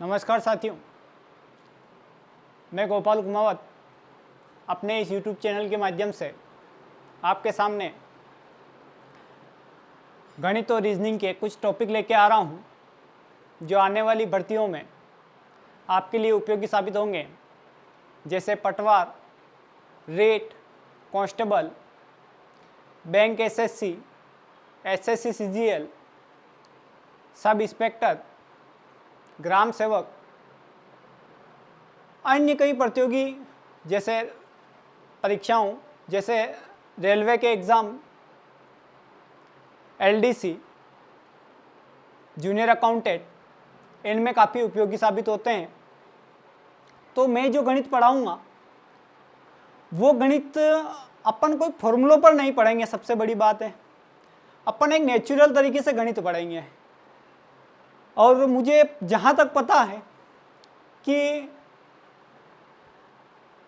नमस्कार साथियों, मैं गोपाल कुमावत अपने इस YouTube चैनल के माध्यम से आपके सामने गणित और रीजनिंग के कुछ टॉपिक लेके आ रहा हूँ जो आने वाली भर्तियों में आपके लिए उपयोगी साबित होंगे, जैसे पटवार, रेट, constable, bank SSC, SSC CGL, sub inspector, ग्राम सेवक, अन्य कई प्रतियोगी जैसे परीक्षाओं जैसे रेलवे के एग्ज़ाम, एलडीसी, जूनियर अकाउंटेंट, इनमें काफ़ी उपयोगी साबित होते हैं। तो मैं जो गणित पढ़ाऊँगा वो गणित अपन कोई फॉर्मूलों पर नहीं पढ़ेंगे। सबसे बड़ी बात है, अपन एक नेचुरल तरीके से गणित पढ़ेंगे। और मुझे जहाँ तक पता है कि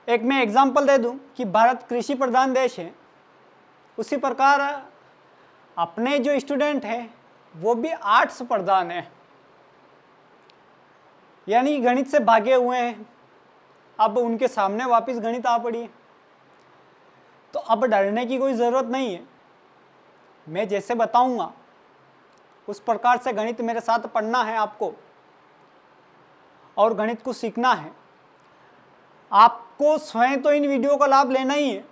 एक मैं एग्जांपल दे दूं कि भारत कृषि प्रधान देश है, उसी प्रकार अपने जो स्टूडेंट हैं वो भी आर्ट्स प्रधान है, यानी गणित से भागे हुए हैं। अब उनके सामने वापस गणित आ पड़ी है, तो अब डरने की कोई ज़रूरत नहीं है। मैं जैसे बताऊंगा उस प्रकार से गणित मेरे साथ पढ़ना है आपको, और गणित को सीखना है। आपको स्वयं तो इन वीडियो का लाभ लेना ही है,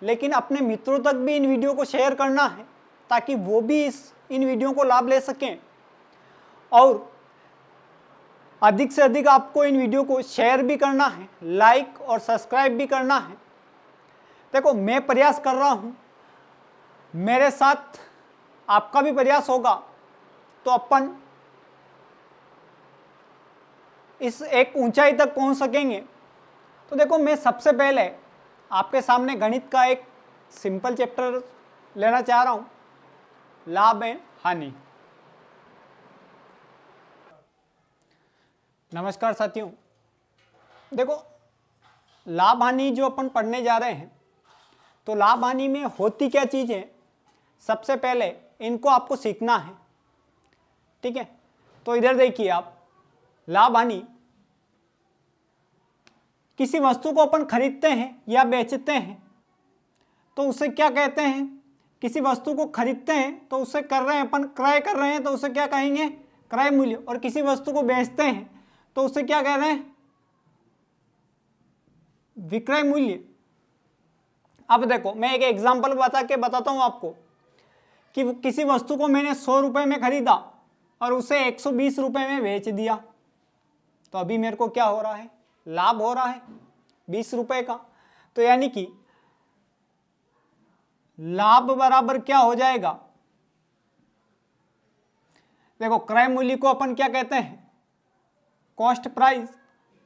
लेकिन अपने मित्रों तक भी इन वीडियो को शेयर करना है ताकि वो भी इन वीडियो को लाभ ले सकें। और अधिक से अधिक आपको इन वीडियो को शेयर भी करना है, लाइक और सब्सक्राइब भी करना है। देखो, मैं प्रयास कर रहा हूँ, मेरे साथ आपका भी प्रयास होगा तो अपन इस एक ऊंचाई तक पहुंच सकेंगे। तो देखो, मैं सबसे पहले आपके सामने गणित का एक सिंपल चैप्टर लेना चाह रहा हूं, लाभ एवं हानि। नमस्कार साथियों, देखो लाभ हानि जो अपन पढ़ने जा रहे हैं, तो लाभ हानि में होती क्या चीज़ है, सबसे पहले इनको आपको सीखना है। ठीक है, तो इधर देखिए आप, लाभ हानि किसी वस्तु को अपन खरीदते हैं या बेचते हैं तो उसे क्या कहते हैं। किसी वस्तु को खरीदते हैं तो उसे कर रहे हैं अपन, क्रय कर रहे हैं तो उसे क्या कहेंगे, क्रय मूल्य। और किसी वस्तु को बेचते हैं तो उसे क्या कह रहे हैं, विक्रय मूल्य। अब देखो, मैं एक एग्जांपल बताता हूं आपको कि किसी वस्तु को मैंने 100 रुपए में खरीदा और उसे 120 रुपए में बेच दिया, तो अभी मेरे को क्या हो रहा है, लाभ हो रहा है 20 रुपए का। तो यानी कि लाभ बराबर क्या हो जाएगा, देखो क्रय मूल्य को अपन क्या कहते हैं, कॉस्ट प्राइस,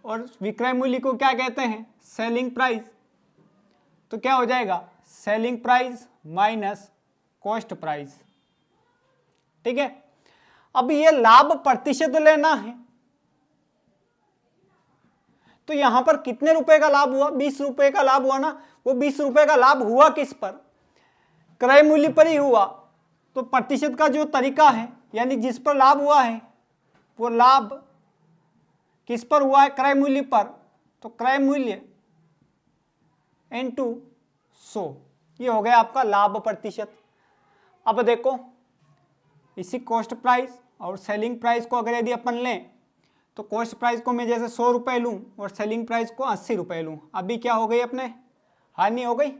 और विक्रय मूल्य को क्या कहते हैं, सेलिंग प्राइस। तो क्या हो जाएगा, selling price minus cost price. ठीक है, अब ये लाभ प्रतिशत लेना है, तो यहां पर कितने रुपए का लाभ हुआ, 20 रुपए का लाभ हुआ ना। वो 20 रुपए का लाभ हुआ किस पर, क्रय मूल्य पर ही हुआ। तो प्रतिशत का जो तरीका है, यानी जिस पर लाभ हुआ है वो लाभ किस पर हुआ है, क्रय मूल्य पर। तो क्रय मूल्य इनटू 100, ये हो गया आपका लाभ प्रतिशत। अब देखो, इसी कॉस्ट प्राइस और सेलिंग प्राइस को अगर यदि अपन लें तो कॉस्ट प्राइस को मैं जैसे 100 रुपये लूँ और सेलिंग प्राइस को 80 रुपये लूँ, अभी क्या हो गई, अपने हानि हो गई।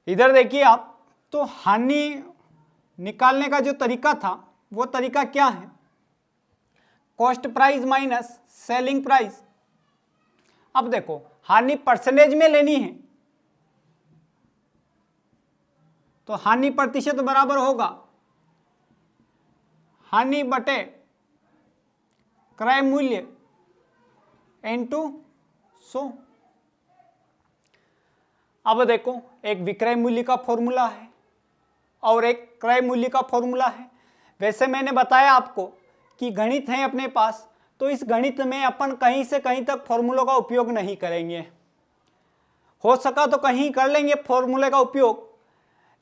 इधर देखिए आप, तो हानि निकालने का जो तरीका था वो तरीका क्या है, cost price minus selling price. अब देखो, हानि परसेंटेज में लेनी है तो हानि प्रतिशत बराबर होगा हानि बटे क्रय मूल्य इनटू 100। अब देखो, एक विक्रय मूल्य का फॉर्मूला है और एक क्रय मूल्य का फॉर्मूला है। वैसे मैंने बताया आपको कि गणित है अपने पास, तो इस गणित में अपन कहीं से कहीं तक फॉर्मूलों का उपयोग नहीं करेंगे। हो सका तो कहीं कर लेंगे फॉर्मूले का उपयोग,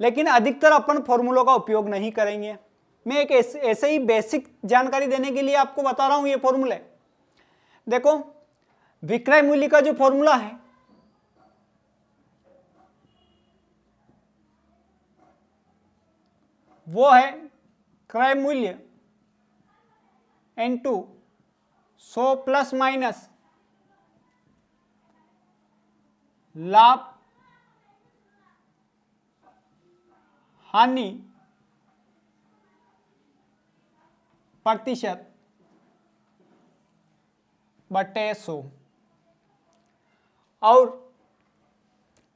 लेकिन अधिकतर अपन फॉर्मूलों का उपयोग नहीं करेंगे। मैं एक ऐसे ही बेसिक जानकारी देने के लिए आपको बता रहा हूं ये फॉर्मूला। देखो विक्रय मूल्य का जो फॉर्मूला है वो है क्रय मूल्य इनटू 100 प्लस माइनस लाभ हानि प्रतिशत बटे 100। और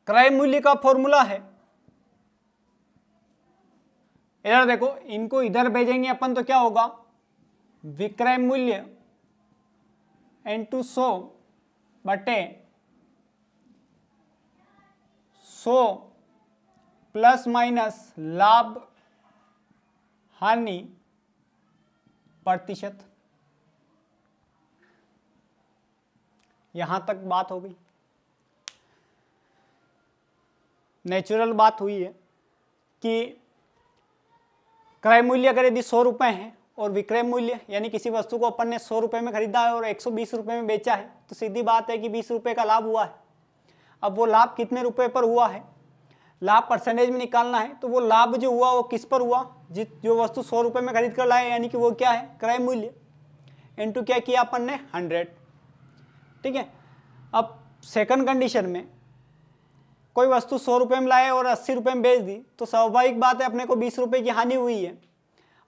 क्रय मूल्य का फॉर्मूला है, इधर देखो इनको इधर भेजेंगे अपन तो क्या होगा, विक्रय मूल्य इनटू 100 बटे 100 प्लस माइनस लाभ हानि प्रतिशत। यहां तक बात हो गई। नेचुरल बात हुई है कि क्रय मूल्य अगर यदि 100 रुपए है और विक्रय मूल्य यानी किसी वस्तु को अपन ने 100 रुपए में खरीदा है और 120 रुपए में बेचा है, तो सीधी बात है कि 20 रुपए का लाभ हुआ है। अब वो लाभ कितने रुपए पर हुआ है, लाभ परसेंटेज में निकालना है, तो वो लाभ जो हुआ वो किस पर हुआ, जो वस्तु 100 रुपए में खरीद कर लाए, यानी कि वो क्या है, क्रय मूल्य इनटू क्या किया अपन ने 100। ठीक है। अब सेकंड कंडीशन में कोई वस्तु 100 रुपए में लाए और 80 रुपए में बेच दी, तो स्वाभाविक बात है अपने को 20 रुपए की हानि हुई है।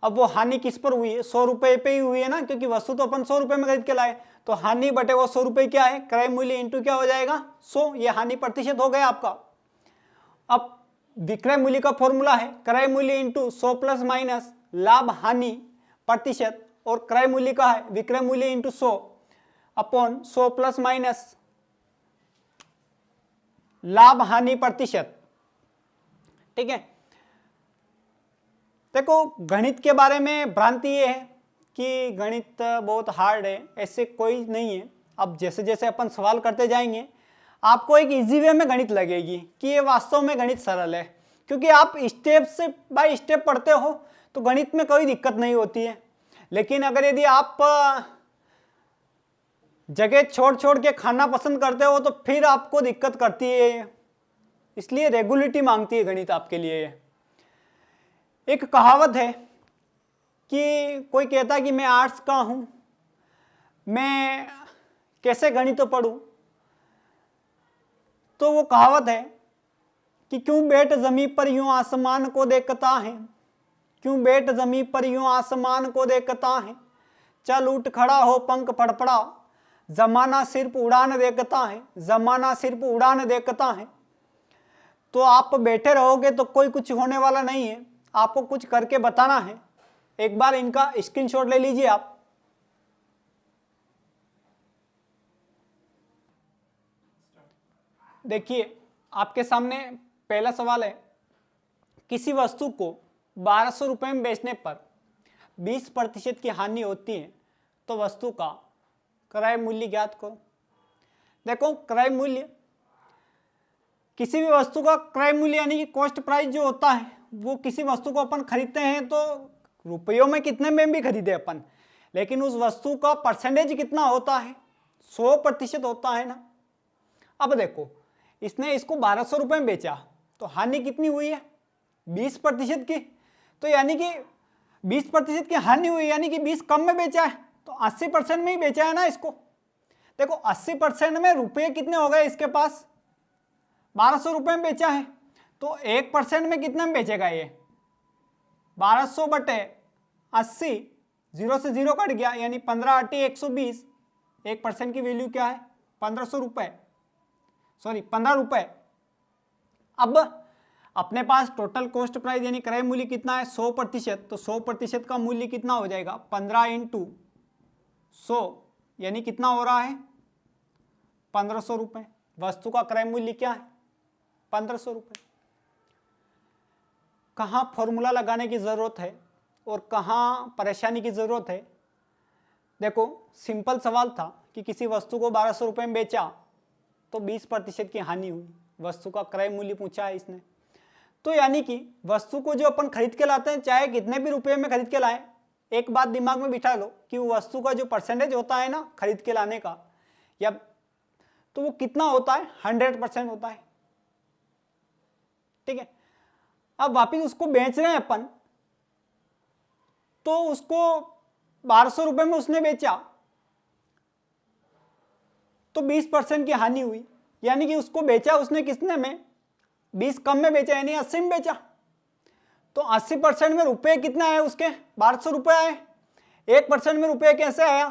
अब वो हानि किस पर हुई है, 100 रुपए पे ही हुई है ना, क्योंकि वस्तु तो अपन 100 रुपए में खरीद के लाए, तो हानि बटे वो 100 रुपए क्या है, क्रय मूल्य इंटू क्या हो जाएगा 100, ये हानि प्रतिशत हो गया आपका। अब विक्रय मूल्य का फॉर्मूला है क्रय मूल्य इंटू 100 प्लस माइनस लाभ हानि प्रतिशत, और क्रय मूल्य का है विक्रय मूल्य इंटू 100 अपॉन 100 प्लस माइनस लाभ हानि प्रतिशत। ठीक है। देखो गणित के बारे में भ्रांति ये है कि गणित बहुत हार्ड है, ऐसे कोई नहीं है। अब जैसे जैसे अपन सवाल करते जाएंगे आपको एक इजी वे में गणित लगेगी कि ये वास्तव में गणित सरल है, क्योंकि आप स्टेप से बाय स्टेप पढ़ते हो तो गणित में कोई दिक्कत नहीं होती है। लेकिन अगर यदि आप जगह छोड़ छोड़ के खाना पसंद करते हो तो फिर आपको दिक्कत करती है, इसलिए रेगुलरिटी मांगती है गणित आपके लिए। एक कहावत है कि कोई कहता है कि मैं आर्ट्स का हूं, मैं कैसे गणित पढ़ूं, तो वो कहावत है कि क्यों बैठ जमीन पर यूं आसमान को देखता है, क्यों बैठ जमीन पर यूं आसमान को देखता है, चल उठ खड़ा हो पंख फड़फड़ा, जमाना सिर्फ उड़ान देखता है, जमाना सिर्फ उड़ान देखता है। तो आप बैठे रहोगे तो कोई कुछ होने वाला नहीं है, आपको कुछ करके बताना है। एक बार इनका स्क्रीनशॉट ले लीजिए आप। देखिए आपके सामने पहला सवाल है, किसी वस्तु को 1200 रुपए में बेचने पर 20% की हानि होती है, तो वस्तु का क्रय मूल्य ज्ञात करो। देखो क्रय मूल्य, किसी भी वस्तु का क्रय मूल्य यानी कि कॉस्ट प्राइस जो होता है, वो किसी वस्तु को अपन खरीदते हैं तो रुपयों में कितने में भी खरीदे अपन, लेकिन उस वस्तु का परसेंटेज कितना होता है, 100% होता है ना। अब देखो इसने इसको 1200 रुपए में बेचा तो हानि कितनी हुई है, 20% की, तो यानी कि 20% की हानि हुई, यानी कि 20 कम में बेचा है, तो 80% में ही बेचा है ना इसको। देखो 80% में रुपये कितने हो गए इसके पास, 1200 रुपए में बेचा है, तो 1% में कितने में बेचेगा ये, 1200 बटे 80, 0 से 0 कट गया, यानी 15 × 120, 1% की वैल्यू क्या है 1500 रुपए, सॉरी 15 रुपए। अब अपने पास टोटल कॉस्ट प्राइस यानी क्रय मूल्य कितना है 100%, तो 100% का मूल्य कितना हो जाएगा 15 × 100, यानी कितना हो रहा है 1500 रुपए। वस्तु का क्रय मूल्य क्या है 1500 रुपए। कहाँ फॉर्मूला लगाने की जरूरत है और कहाँ परेशानी की जरूरत है। देखो सिंपल सवाल था कि किसी वस्तु को 1200 रुपए में बेचा तो 20% की हानि हुई, वस्तु का क्रय मूल्य पूछा है इसने, तो यानी कि वस्तु को जो अपन खरीद के लाते हैं, चाहे कितने भी रुपए में खरीद के लाएं, एक बात दिमाग में बिठा लो कि वो वस्तु का जो परसेंटेज होता है ना खरीद के लाने का, या तो वो कितना होता है, 100% होता है। ठीक है, अब वापिस उसको बेच रहे हैं अपन, तो उसको 1200 रुपए में उसने बेचा, तो 20% की हानि हुई। यानी कि उसको बेचा उसने कितने में, 20 कम में बेचा, यानी 80 में बेचा। तो 80% में रुपए कितने आए उसके, 1200 रुपए आए। 1% में रुपए कैसे आया,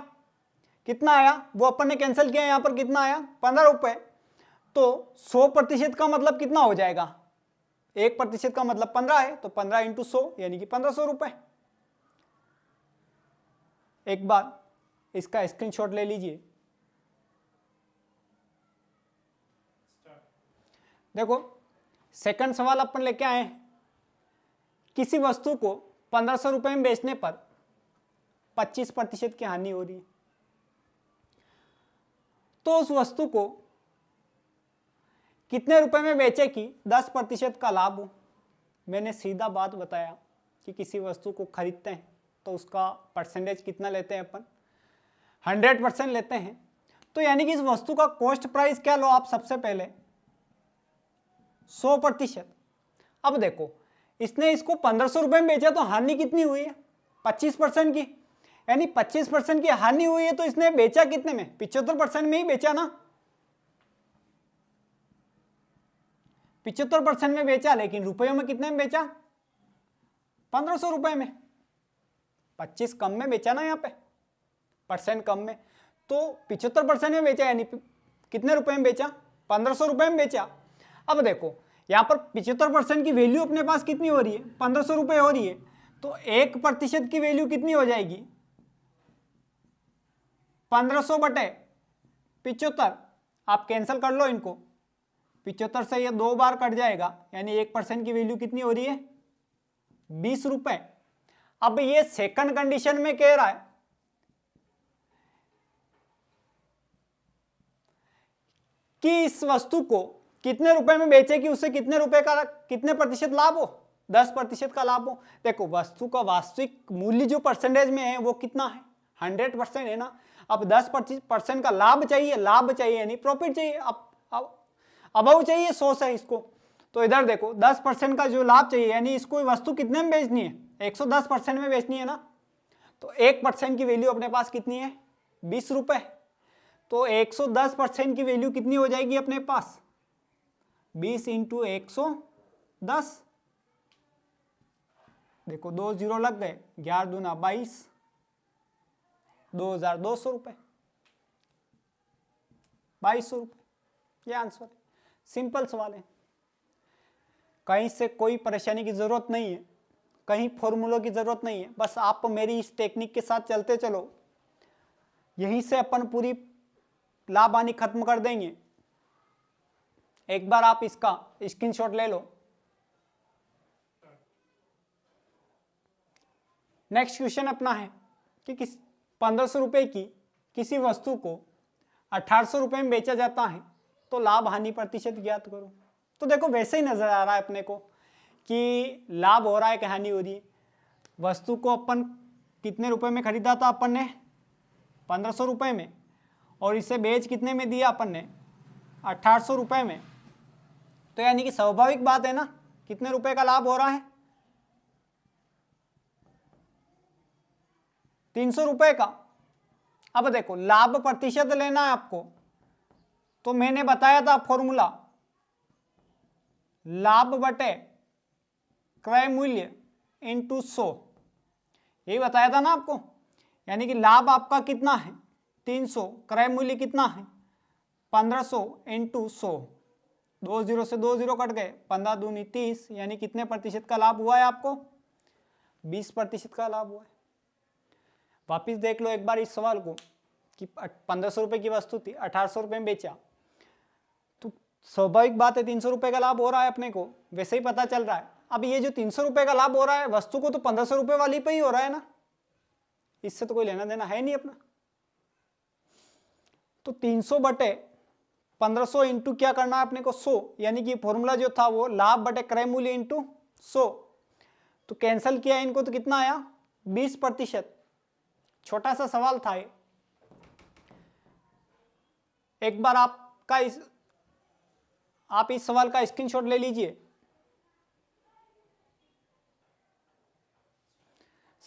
कितना आया, वो अपन ने कैंसिल किया, यहां पर कितना आया, 15 रुपए। तो 100% का मतलब कितना हो जाएगा, 1% का मतलब 15 है, तो 15 इंटू 100 यानी कि 1500 रुपए। एक बार इसका स्क्रीनशॉट ले लीजिए। देखो सेकंड सवाल अपन लेके आए हैं, किसी वस्तु को 1500 रुपए में बेचने पर 25% की हानि हो रही है, तो उस वस्तु को कितने रुपए में बेचे कि 10% का लाभ हो। मैंने सीधा बात बताया कि किसी वस्तु को खरीदते हैं तो उसका परसेंटेज कितना लेते हैं अपन, 100% लेते हैं। तो यानी कि इस वस्तु का कॉस्ट प्राइस क्या लो आप, सबसे पहले 100%। अब देखो इसने इसको 1500 रुपए में बेचा, तो हानि कितनी हुई है, 25% की, यानी 25% की हानि हुई है। तो इसने बेचा कितने में, 75% में ही बेचा ना, 75% में बेचा, लेकिन रुपयों में कितने में बेचा, 1500 रुपए में, 25 कम में बेचा ना, यहाँ पे परसेंट कम में, तो 75% में बेचा, यानी कितने रुपए में बेचा, 1500 रुपए में बेचा। अब देखो यहाँ पर 75% की वैल्यू अपने पास कितनी हो रही है, 1500 रुपए हो रही है, तो 1% की वैल्यू कितनी हो जाएगी, 1500 बटे 75। आप कैंसिल कर लो इनको, 75 से ये 2 बार कट जाएगा, यानी 1% की वैल्यू कितनी हो रही है, 20 रुपए। अब ये सेकंड कंडीशन में कह रहा है कि इस वस्तु को कितने रुपए में बेचे कि उससे कितने रुपए का, कितने प्रतिशत लाभ हो, 10% का लाभ हो। देखो वस्तु का वास्तविक मूल्य जो परसेंटेज में है वो कितना है, 100% है ना। अब 10% का लाभ चाहिए, लाभ चाहिए यानी प्रॉफिट चाहिए, अब चाहिए 100 से इसको। तो इधर देखो 10% का जो लाभ चाहिए, यानी इसको वस्तु कितने में बेचनी है, 110% में बेचनी है ना। तो 1% की वैल्यू अपने पास कितनी है, 20 रुपए। तो 110% की वैल्यू कितनी हो जाएगी अपने पास, 20 इंटू 110। देखो 2 जीरो लग गए, 11 दूना 22, 2200 रुपए, 2200 रुपए, ये आंसर है। सिंपल सवाल है, कहीं से कोई परेशानी की जरूरत नहीं है, कहीं फॉर्मूलों की जरूरत नहीं है, बस आप मेरी इस टेक्निक के साथ चलते चलो, यहीं से अपन पूरी लाभ हानि खत्म कर देंगे। एक बार आप इसका स्क्रीनशॉट ले लो। नेक्स्ट क्वेश्चन अपना है कि 1500 रुपए की किसी वस्तु को 1800 रुपए में बेचा जाता है, तो लाभ हानि प्रतिशत ज्ञात करो। तो देखो वैसे ही नजर आ रहा है अपने को कि लाभ हो रहा है कि हानि हो रही है। वस्तु को अपन कितने रुपए में खरीदा था अपन ने, 1500 रुपए में, और इसे बेच कितने में दिया अपन ने, 1800 रुपए में। तो यानी कि स्वाभाविक बात है ना, कितने रुपए का लाभ हो रहा है, 300 रुपए का। अब देखो लाभ प्रतिशत लेना है आपको, तो मैंने बताया था फॉर्मूला, लाभ बटे क्रय मूल्य इंटू 100, यही बताया था ना आपको। यानी कि लाभ आपका कितना है 300, क्रय मूल्य कितना है 1500 इंटू 100, 2 जीरो से 2 जीरो कट गए, 15 दूनी 30, यानी कितने प्रतिशत का लाभ हुआ है आपको, 20% का लाभ हुआ है। वापिस देख लो एक बार इस सवाल को कि 1500 रुपए की वस्तु थी, 1800 रुपए में बेचा, तो स्वाभाविक बात है 300 रुपए का लाभ हो रहा है अपने को, वैसे ही पता चल रहा है। अब ये जो 300 रुपए का लाभ हो रहा है, वस्तु को तो 1500 रुपए वाली पे ही हो रहा है ना, इससे तो कोई लेना देना है नहीं अपना। तो 300 बटे 1500 इंटू क्या करना है अपने को 100, यानी कि फॉर्मूला जो था वो लाभ बटे क्रय मूल्य इंटू 100। तो कैंसिल किया इनको तो कितना आया 20%। छोटा सा सवाल था ये, एक बार आप इस सवाल का स्क्रीनशॉट ले लीजिए।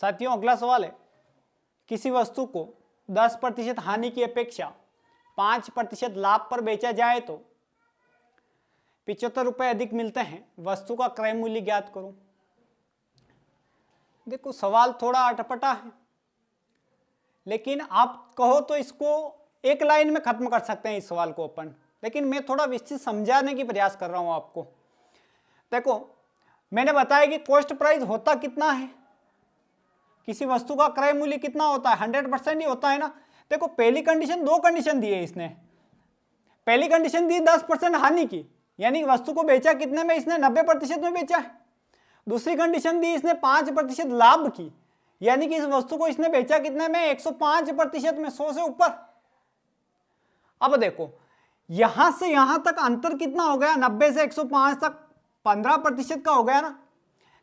साथियों अगला सवाल है, किसी वस्तु को 10% हानि की अपेक्षा 5% लाभ पर बेचा जाए तो 75 रुपये अधिक मिलते हैं, वस्तु का क्रय मूल्य ज्ञात करो। देखो सवाल थोड़ा अटपटा है, लेकिन आप कहो तो इसको एक लाइन में खत्म कर सकते हैं इस सवाल को अपन, लेकिन मैं थोड़ा विस्तृत समझाने की प्रयास कर रहा हूं आपको। देखो मैंने बताया कि कॉस्ट प्राइस होता कितना है, किसी वस्तु का क्रय मूल्य कितना होता है 100% ही होता है ना। देखो पहली कंडीशन, दो कंडीशन दी है इसने। पहली कंडीशन दी 10% हानि की, यानी वस्तु को बेचा कितने में, इसने 90% में बेचा है। दूसरी कंडीशन दी इसने 5% लाभ की, यानी कि इस वस्तु को इसने बेचा कितने में 105% में, 100 से ऊपर। अब देखो यहां से यहां तक अंतर कितना हो गया, 90 से 105 तक 15% का हो गया ना।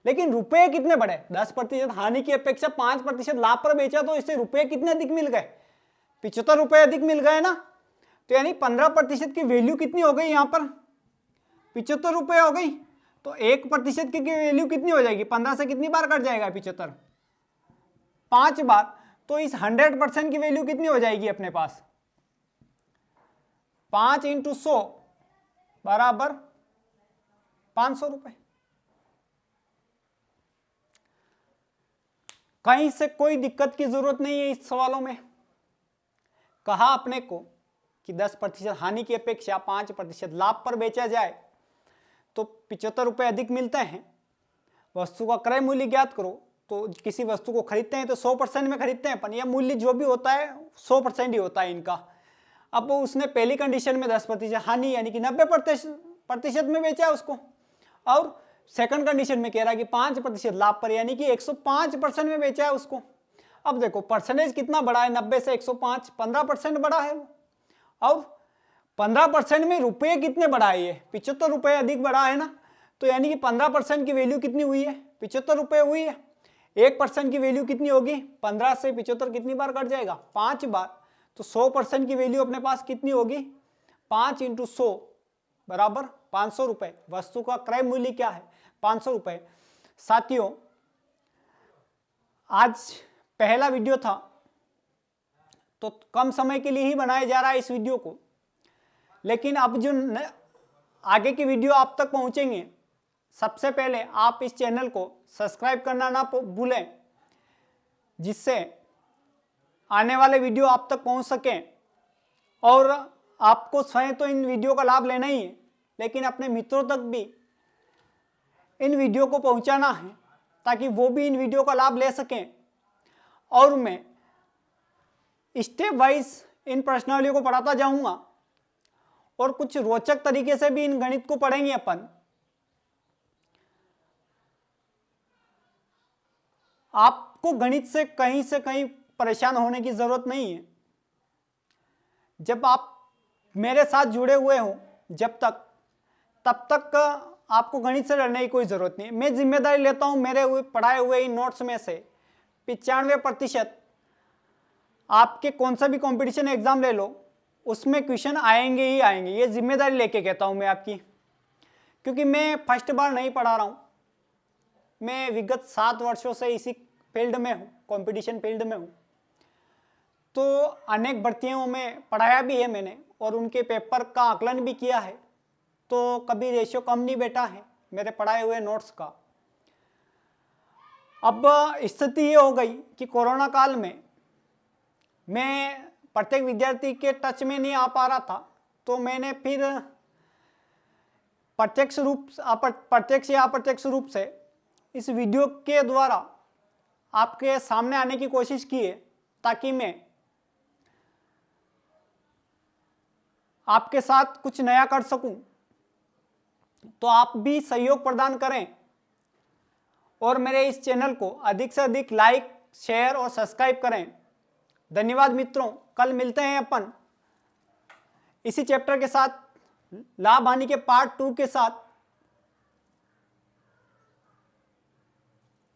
लेकिन रुपए कितने बढ़े, 10% हानि की अपेक्षा 5% लाभ पर बेचा, तो इससे रुपए कितने अधिक मिल गए, 75 रुपए अधिक मिल गए ना। तो यानी 15% की वैल्यू कितनी हो गई, यहां पर 75 रुपए हो गई। तो 1% की वैल्यू कितनी हो जाएगी, 15 से कितनी बार कट जाएगा 75, 5 बार। तो इस 100% की वैल्यू कितनी हो जाएगी अपने पास, 5 × 100 बराबर 500 रुपए। कहीं से कोई दिक्कत की जरूरत नहीं है इस सवालों में। कहा अपने को कि 10% हानि की अपेक्षा 5% लाभ पर बेचा जाए तो 75 रुपए अधिक मिलते हैं, वस्तु का क्रय मूल्य ज्ञात करो। तो किसी वस्तु को खरीदते हैं तो 100% में खरीदते हैं अपन, यह मूल्य जो भी होता है 100% ही होता है इनका। अब उसने पहली कंडीशन में 10% हानि यानी कि 90% में बेचा उसको, और सेकंड कंडीशन में कह रहा है कि 5% लाभ पर यानी कि 105% में बेचा है उसको। अब देखो परसेंटेज कितना बड़ा है, 90 से 105, 15% बड़ा है वो, और 15% में रुपये कितने बढ़ाए, ये 75 रुपये अधिक बढ़ा है ना। तो यानी कि 15% की वैल्यू कितनी हुई है, 75 रुपये हुई है। 1% की वैल्यू कितनी होगी, 15 से 75 कितनी बार कट जाएगा, 5 बार। तो 100% की वैल्यू अपने पास कितनी होगी, 5 × 100 बराबर 500 रुपए। वस्तु का क्रय मूल्य क्या है, 500 रुपए। साथियों आज पहला वीडियो था तो कम समय के लिए ही बनाया जा रहा है इस वीडियो को, लेकिन अब जो आगे की वीडियो आप तक पहुंचेंगे, सबसे पहले आप इस चैनल को सब्सक्राइब करना ना भूलें, जिससे आने वाले वीडियो आप तक पहुंच सकें। और आपको स्वयं तो इन वीडियो का लाभ लेना ही है, लेकिन अपने मित्रों तक भी इन वीडियो को पहुंचाना है ताकि वो भी इन वीडियो का लाभ ले सकें। और मैं स्टेप वाइज इन प्रश्नावलियों को पढ़ाता जाऊंगा और कुछ रोचक तरीके से भी इन गणित को पढ़ेंगे अपन। आपको गणित से कहीं परेशान होने की जरूरत नहीं है। जब आप मेरे साथ जुड़े हुए हो तब तक आपको गणित से डरने की कोई जरूरत नहीं है। मैं जिम्मेदारी लेता हूं, मेरे पढ़ाए हुए इन नोट्स में से 95% आपके कौन सा भी कंपटीशन एग्जाम ले लो उसमें क्वेश्चन आएंगे ही आएंगे। ये जिम्मेदारी लेके कहता हूं मैं आपकी, क्योंकि मैं फर्स्ट बार नहीं पढ़ा रहा हूं, मैं विगत 7 वर्षों से इसी फील्ड में हूं, कंपटीशन फील्ड में हूं। तो अनेक भर्तियों में पढ़ाया भी है मैंने और उनके पेपर का आकलन भी किया है, तो कभी रेशियो कम नहीं बैठा है मेरे पढ़ाए हुए नोट्स का। अब स्थिति ये हो गई कि कोरोना काल में मैं प्रत्येक विद्यार्थी के टच में नहीं आ पा रहा था, तो मैंने फिर प्रत्यक्ष या अप्रत्यक्ष रूप से इस वीडियो के द्वारा आपके सामने आने की कोशिश की है, ताकि मैं आपके साथ कुछ नया कर सकूं। तो आप भी सहयोग प्रदान करें और मेरे इस चैनल को अधिक से अधिक लाइक, शेयर और सब्सक्राइब करें। धन्यवाद मित्रों, कल मिलते हैं अपन इसी चैप्टर के साथ लाभ हानि के पार्ट 2 के साथ